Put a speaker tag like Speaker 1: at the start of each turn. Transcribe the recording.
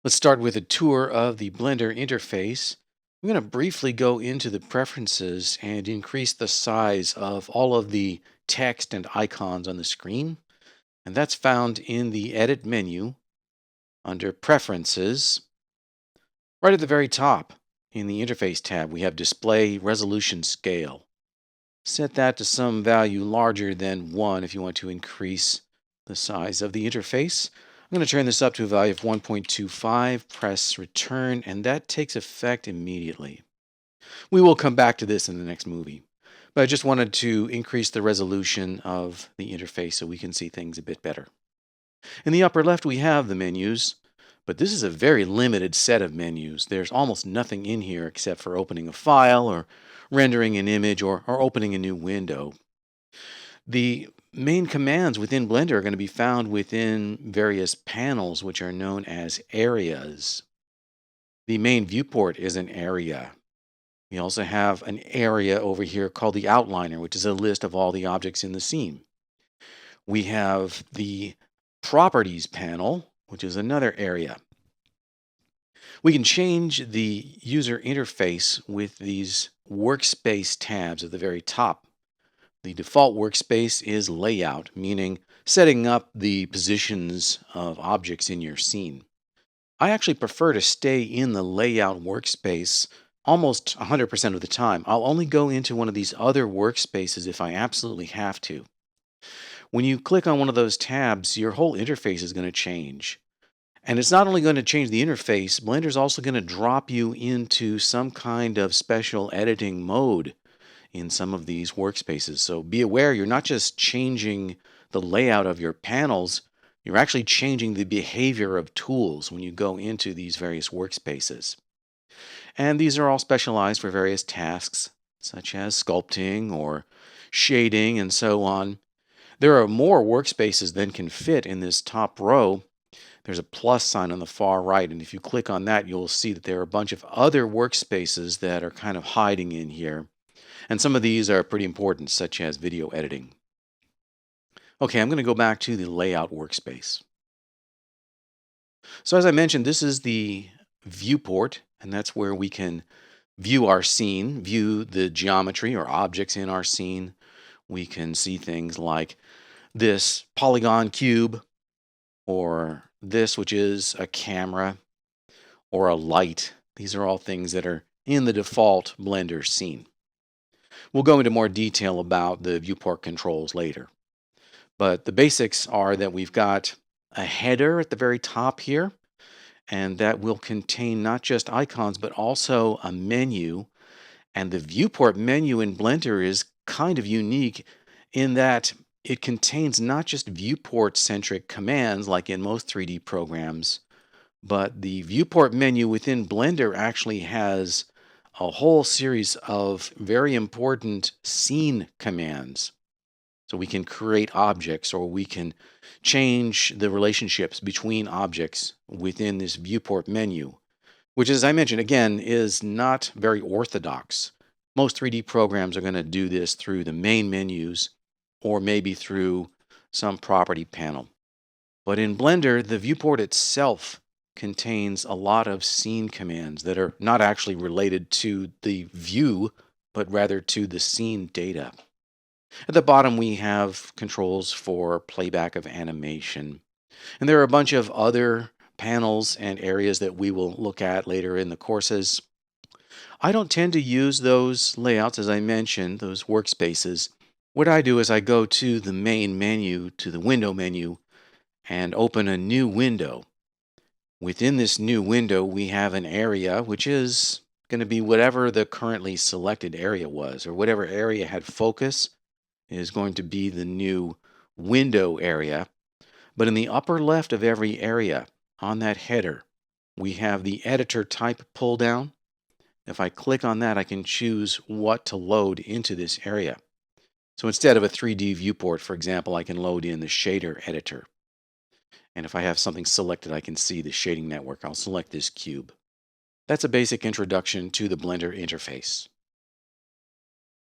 Speaker 1: Let's start with a tour of the Blender interface. I'm going to briefly go into the preferences and increase the size of all of the text and icons on the screen. And that's found in the Edit menu under Preferences. Right at the very top in the Interface tab, we have Display Resolution Scale. Set that to some value larger than 1 if you want to increase the size of the interface. I'm going to turn this up to a value of 1.25, press return, and that takes effect immediately. We will come back to this in the next movie, but I just wanted to increase the resolution of the interface so we can see things a bit better. In the upper left, we have the menus, but this is a very limited set of menus. There's almost nothing in here except for opening a file or rendering an image or opening a new window. The main commands within Blender are going to be found within various panels, which are known as areas. The main viewport is an area. We also have an area over here called the outliner, which is a list of all the objects in the scene. We have the properties panel, which is another area. We can change the user interface with these workspace tabs at the very top. The default workspace is layout, meaning setting up the positions of objects in your scene. I actually prefer to stay in the layout workspace almost 100% of the time. I'll only go into one of these other workspaces if I absolutely have to. When you click on one of those tabs, your whole interface is going to change. And it's not only going to change the interface, Blender's also going to drop you into some kind of special editing mode in some of these workspaces. So be aware you're not just changing the layout of your panels, you're actually changing the behavior of tools when you go into these various workspaces. And these are all specialized for various tasks, such as sculpting or shading and so on. There are more workspaces than can fit in this top row. There's a plus sign on the far right, and if you click on that, you'll see that there are a bunch of other workspaces that are kind of hiding in here. And some of these are pretty important, such as video editing. Okay, I'm going to go back to the layout workspace. So as I mentioned, this is the viewport, and that's where we can view our scene, view the geometry or objects in our scene. We can see things like this polygon cube, or this, which is a camera, or a light. These are all things that are in the default Blender scene. We'll go into more detail about the viewport controls later. But the basics are that we've got a header at the very top here, and that will contain not just icons, but also a menu. And the viewport menu in Blender is kind of unique in that it contains not just viewport-centric commands like in most 3D programs, but the viewport menu within Blender actually has a whole series of very important scene commands. So we can create objects, or we can change the relationships between objects within this viewport menu, which, as I mentioned, again, is not very orthodox. Most 3D programs are going to do this through the main menus or maybe through some property panel. But in Blender, the viewport itself contains a lot of scene commands that are not actually related to the view, but rather to the scene data. At the bottom, we have controls for playback of animation. And there are a bunch of other panels and areas that we will look at later in the courses. I don't tend to use those layouts, as I mentioned, those workspaces. What I do is I go to the main menu, to the window menu, and open a new window. Within this new window, we have an area, which is going to be whatever the currently selected area was, or whatever area had focus is going to be the new window area. But in the upper left of every area, on that header, we have the editor type pull down. If I click on that, I can choose what to load into this area. So instead of a 3D viewport, for example, I can load in the shader editor. And if I have something selected, I can see the shading network. I'll select this cube. That's a basic introduction to the Blender interface.